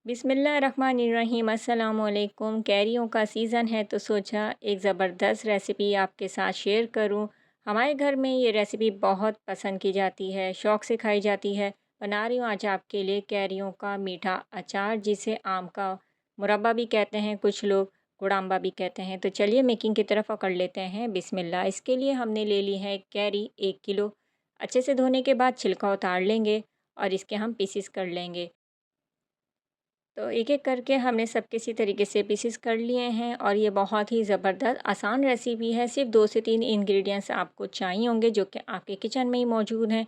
बिस्मिल्लाहिर्रहमानिर्रहीम अस्सलाम वालेकुम। कैरियों का सीज़न है तो सोचा एक ज़बरदस्त रेसिपी आपके साथ शेयर करूं। हमारे घर में ये रेसिपी बहुत पसंद की जाती है, शौक़ से खाई जाती है। बना रही हूँ आज आपके लिए कैरियों का मीठा अचार, जिसे आम का मुरब्बा भी कहते हैं, कुछ लोग गुड़ाम्बा भी कहते हैं। तो चलिए मेकिंग की तरफ पकड़ लेते हैं बिस्मिल्लाह। इसके लिए हमने ले ली है कैरी 1 किलो। अच्छे से धोने के बाद छिलका उतार लेंगे और इसके हम पीसीस कर लेंगे। तो एक-एक करके हमने सब किसी तरीके से पीसेस कर लिए हैं और ये बहुत ही ज़बरदस्त आसान रेसिपी है। सिर्फ़ 2 से 3 इंग्रेडिएंट्स आपको चाहिए होंगे जो कि आपके किचन में ही मौजूद हैं।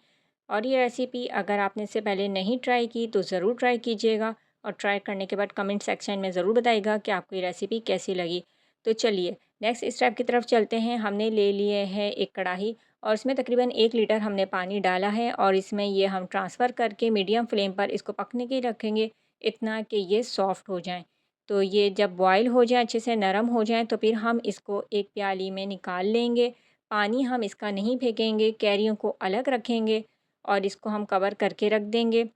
और ये रेसिपी अगर आपने इससे पहले नहीं ट्राई की तो ज़रूर ट्राई कीजिएगा और ट्राई करने के बाद कमेंट सेक्शन में ज़रूर बताइएगा कि आपको ये रेसिपी कैसी लगी। तो चलिए नेक्स्ट स्टेप की तरफ चलते हैं। हमने ले लिए है एक कढ़ाई और इसमें तकरीबन 1 लीटर हमने पानी डाला है और इसमें ये हम ट्रांसफ़र करके मीडियम फ्लेम पर इसको पकने के लिए रखेंगे, इतना कि ये सॉफ़्ट हो जाएँ। तो ये जब बॉयल हो जाए, अच्छे से नरम हो जाएँ, तो फिर हम इसको एक प्याली में निकाल लेंगे। पानी हम इसका नहीं फेंकेंगे, कैरियों को अलग रखेंगे और इसको हम कवर करके रख देंगे।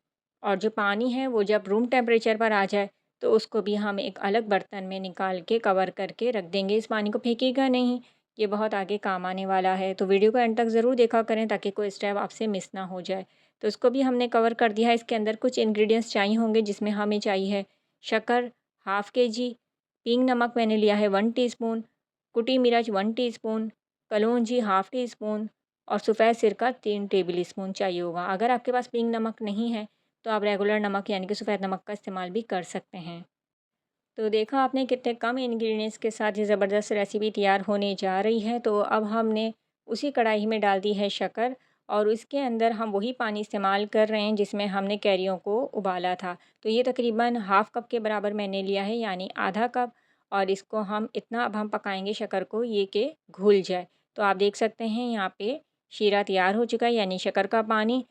और जो पानी है वो जब रूम टेम्परेचर पर आ जाए तो उसको भी हम एक अलग बर्तन में निकाल के कवर करके रख देंगे। इस पानी को फेंकिएगा नहीं, ये बहुत आगे काम आने वाला है। तो वीडियो को एंड तक ज़रूर देखा करें ताकि कोई स्टेप आपसे मिस ना हो जाए। तो इसको भी हमने कवर कर दिया है। इसके अंदर कुछ इंग्रेडिएंट्स चाहिए होंगे, जिसमें हमें चाहिए है शक्कर हाफ़ केजी, पींग नमक मैंने लिया है 1 टीस्पून, कुटी मिर्च 1 टीस्पून, कलौंजी हाफ़ टी स्पून और सफ़ेद सिरका 3 टेबल स्पून चाहिए होगा। अगर आपके पास पींग नमक नहीं है तो आप रेगुलर नमक यानी कि सफ़ेद नमक का इस्तेमाल भी कर सकते हैं। तो देखा आपने कितने कम इंग्रेडिएंट्स के साथ ये ज़बरदस्त रेसिपी तैयार होने जा रही है। तो अब हमने उसी कढ़ाई में डाल दी है शक्कर और उसके अंदर हम वही पानी इस्तेमाल कर रहे हैं जिसमें हमने कैरियों को उबाला था। तो ये तकरीबन हाफ़ कप के बराबर मैंने लिया है, यानी आधा कप। और इसको हम इतना अब हम पकाएंगे शक्कर को ये कि घुल जाए। तो आप देख सकते हैं यहाँ पे शीरा तैयार हो चुका है, यानी शक्कर का पानी।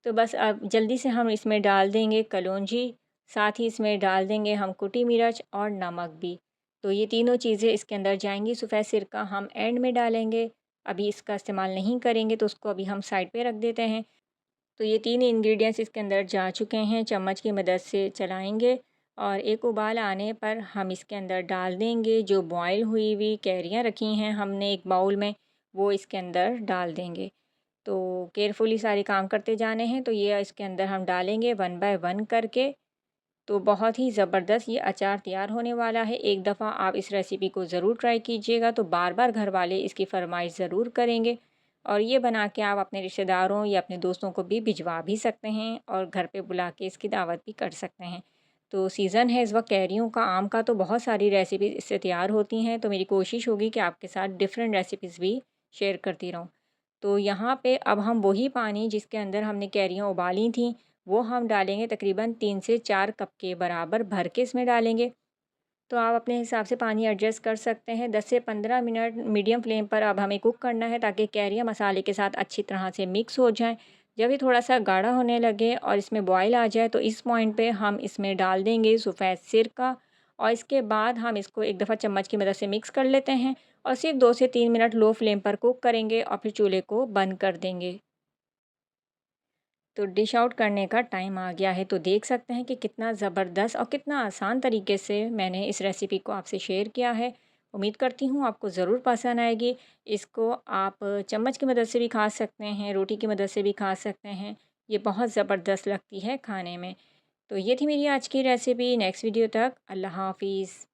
तो बस अब जल्दी से हम इसमें डाल देंगे कलौंजी, साथ ही इसमें डाल देंगे हम कुटी मिर्च और नमक भी। तो ये तीनों चीज़ें इसके अंदर जाएँगी। सफ़ेद सिरका हम एंड में डालेंगे, अभी इसका इस्तेमाल नहीं करेंगे, तो उसको अभी हम साइड पे रख देते हैं। तो ये 3 इंग्रेडिएंट्स इसके अंदर जा चुके हैं, चम्मच की मदद से चलाएँगे और एक उबाल आने पर हम इसके अंदर डाल देंगे जो बॉयल हुई हुई कैरियाँ रखी हैं हमने एक बाउल में, वो इसके अंदर डाल देंगे। तो केयरफुली सारे काम करते जाने हैं। तो ये इसके अंदर हम डालेंगे 1 बाय 1 करके। तो बहुत ही ज़बरदस्त ये अचार तैयार होने वाला है। एक दफ़ा आप इस रेसिपी को ज़रूर ट्राई कीजिएगा तो बार-बार घर वाले इसकी फ़रमाइश ज़रूर करेंगे और ये बना के आप अपने रिश्तेदारों या अपने दोस्तों को भी भिजवा भी सकते हैं और घर पे बुला के इसकी दावत भी कर सकते हैं। तो सीज़न है इस वक्त कैरियों का, आम का, तो बहुत सारी रेसिपीज़ इससे तैयार होती हैं। तो मेरी कोशिश होगी कि आपके साथ डिफरेंट रेसिपीज़ भी शेयर करती रहूँ। तो यहाँ पे अब हम वही पानी जिसके अंदर हमने कैरियाँ उबाली थी, वो हम डालेंगे तकरीबन 3 से 4 कप के बराबर भर के इसमें डालेंगे। तो आप अपने हिसाब से पानी एडजस्ट कर सकते हैं। 10 से 15 मिनट मीडियम फ्लेम पर अब हमें कुक करना है ताकि कैरियाँ मसाले के साथ अच्छी तरह से मिक्स हो जाएँ। जब ये थोड़ा-सा गाढ़ा होने लगे और इसमें बॉयल आ जाए तो इस पॉइंट पे हम इसमें डाल देंगे सफ़ेद सिरका और इसके बाद हम इसको एक दफ़ा चम्मच की मदद से मिक्स कर लेते हैं और सिर्फ 2 से 3 मिनट लो फ्लेम पर कुक करेंगे और फिर चूल्हे को बंद कर देंगे। तो डिश आउट करने का टाइम आ गया है। तो देख सकते हैं कि कितना ज़बरदस्त और कितना आसान तरीके से मैंने इस रेसिपी को आपसे शेयर किया है। उम्मीद करती हूँ आपको ज़रूर पसंद आएगी। इसको आप चम्मच की मदद से भी खा सकते हैं, रोटी की मदद से भी खा सकते हैं। ये बहुत ज़बरदस्त लगती है खाने में। तो ये थी मेरी आज की रेसिपी। नेक्स्ट वीडियो तक अल्लाह हाफ़िज़।